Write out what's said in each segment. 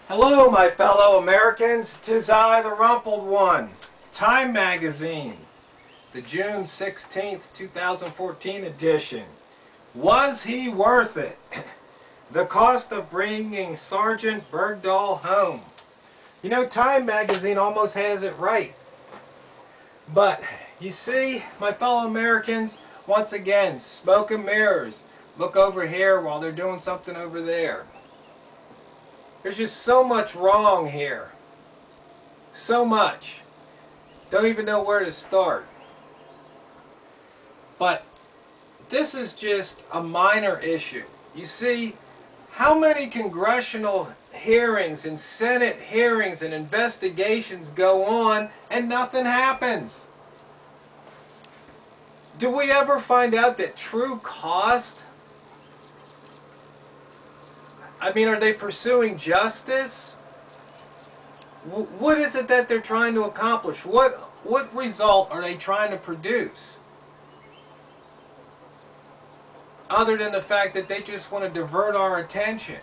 Hello, my fellow Americans. 'Tis I, the Rumpled One. Time Magazine, the June 16th, 2014 edition. Was he worth it? The cost of bringing Sergeant Bergdahl home. You know, Time Magazine almost has it right. But, you see, my fellow Americans, once again, smoke and mirrors. Look over here while they're doing something over there. There's just so much wrong here. So much. Don't even know where to start. But this is just a minor issue. You see, how many congressional hearings and Senate hearings and investigations go on and nothing happens? Do we ever find out the true cost? I mean, are they pursuing justice? What is it that they're trying to accomplish? What result are they trying to produce? Other than the fact that they just want to divert our attention.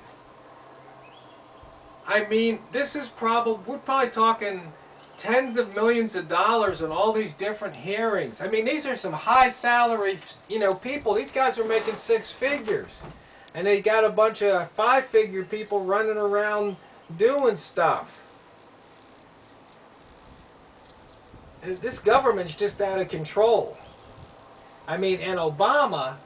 I mean, this is we're probably talking tens of millions of dollars on all these different hearings. I mean, these are some high salary, people. These guys are making six figures. And they got a bunch of five-figure people running around doing stuff. This government's just out of control. I mean, and Obama,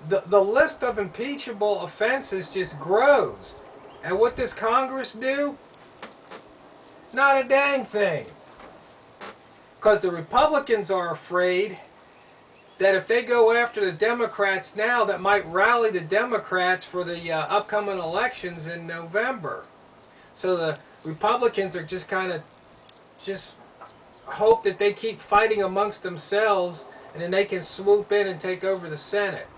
the list of impeachable offenses just grows. And what does Congress do? Not a dang thing. Because the Republicans are afraid that if they go after the Democrats now, that might rally the Democrats for the upcoming elections in November. So the Republicans are just kind of hope that they keep fighting amongst themselves and then they can swoop in and take over the Senate.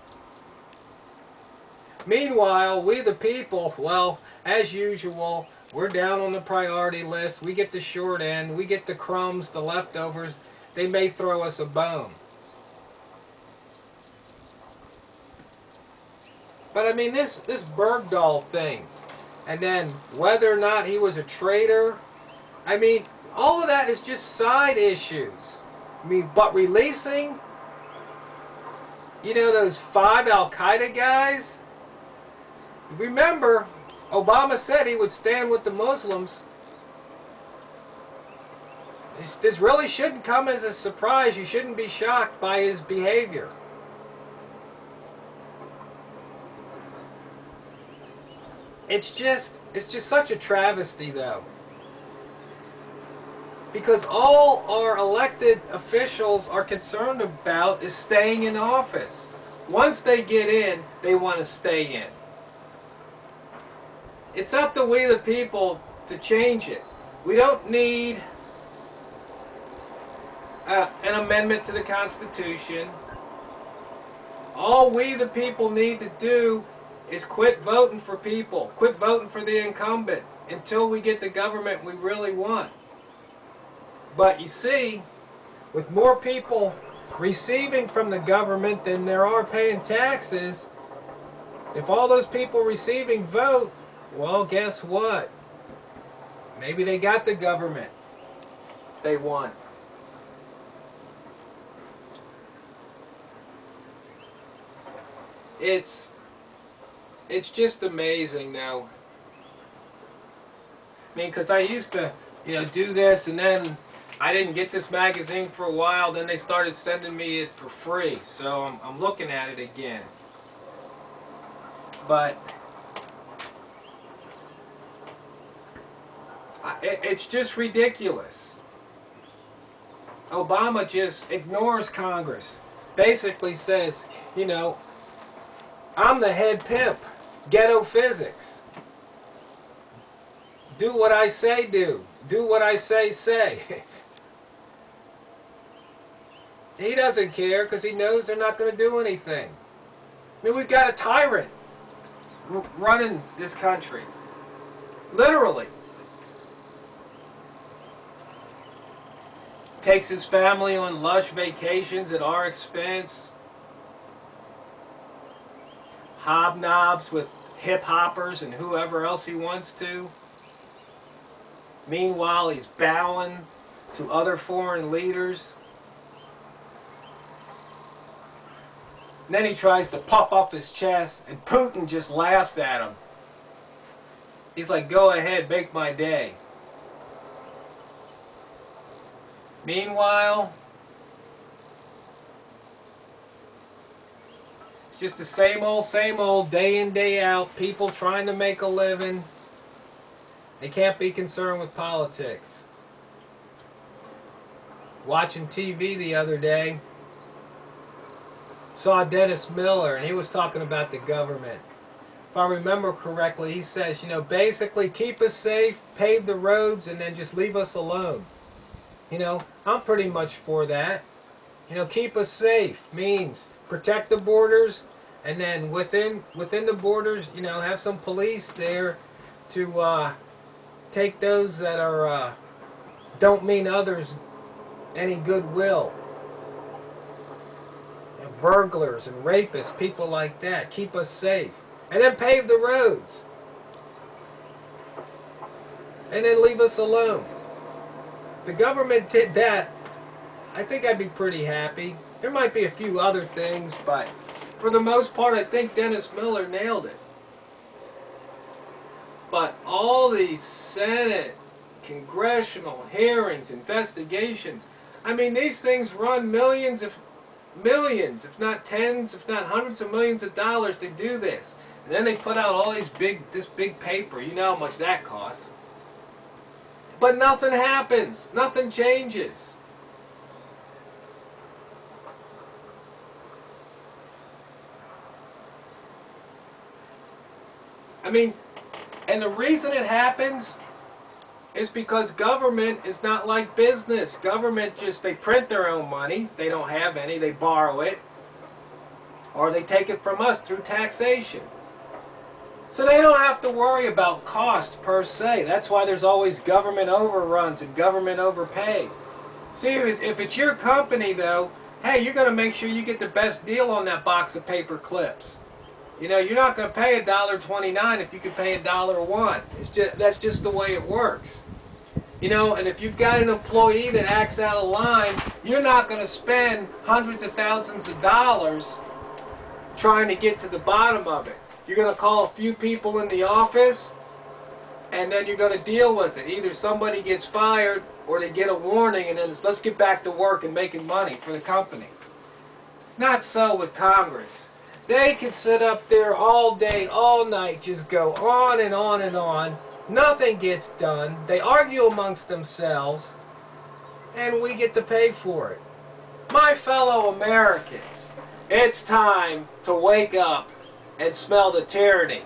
Meanwhile, we the people, well, as usual, we're down on the priority list. We get the short end. We get the crumbs, the leftovers. They may throw us a bone. But I mean, this Bergdahl thing, and then whether or not he was a traitor, I mean, all of that is just side issues. I mean, but releasing, those 5 Al-Qaeda guys, remember, Obama said he would stand with the Muslims. This really shouldn't come as a surprise. You shouldn't be shocked by his behavior. It's just such a travesty, though. Because all our elected officials are concerned about is staying in office. Once they get in, they want to stay in. It's up to we the people to change it. We don't need an amendment to the Constitution. All we the people need to do is quit voting for people, quit voting for the incumbent until we get the government we really want. But you see, with more people receiving from the government than there are paying taxes, if all those people receiving vote, well, guess what? Maybe they got the government they want. It's just amazing, though. I mean, because I used to, do this, and then I didn't get this magazine for a while. Then they started sending me it for free, so I'm looking at it again. But it's just ridiculous. Obama just ignores Congress. Basically says, I'm the head pimp. Ghetto physics. Do what I say do. Do what I say. He doesn't care because he knows they're not going to do anything. I mean, we've got a tyrant running this country. Literally. Takes his family on lush vacations at our expense. Hobnobs with hip-hoppers and whoever else he wants to. Meanwhile, he's bowing to other foreign leaders. And then he tries to puff up his chest, and Putin just laughs at him. He's like, go ahead, make my day. Meanwhile, it's just the same old, day in, day out, people trying to make a living. They can't be concerned with politics. Watching TV the other day, saw Dennis Miller, and he was talking about the government. If I remember correctly, he says, you know, basically keep us safe, pave the roads, and then just leave us alone. You know, I'm pretty much for that. You know, keep us safe means protect the borders, and then within the borders, you know, have some police there to take those that are don't mean others any goodwill. You know, burglars and rapists, people like that. Keep us safe. And then pave the roads. And then leave us alone. If the government did that, I think I'd be pretty happy. There might be a few other things, but for the most part, I think Dennis Miller nailed it. But all these Senate, congressional hearings, investigations, I mean, these things run millions, if not tens, if not hundreds of millions of dollars to do this. And then they put out all this big paper. You know how much that costs. But nothing happens. Nothing changes. I mean, and the reason it happens is because government is not like business. Government just, they print their own money. They don't have any. They borrow it. Or they take it from us through taxation. So they don't have to worry about costs per se. That's why there's always government overruns and government overpay. See, if it's your company though, hey, you're going to make sure you get the best deal on that box of paper clips. You know, you're not going to pay $1.29 if you can pay $1.01. That's just the way it works. You know, and if you've got an employee that acts out of line, you're not going to spend hundreds of thousands of dollars trying to get to the bottom of it. You're going to call a few people in the office, and then you're going to deal with it. Either somebody gets fired, or they get a warning, and then it's, let's get back to work and making money for the company. Not so with Congress. They can sit up there all day, all night, just go on and on and on. Nothing gets done. They argue amongst themselves, and we get to pay for it. My fellow Americans, it's time to wake up and smell the tyranny.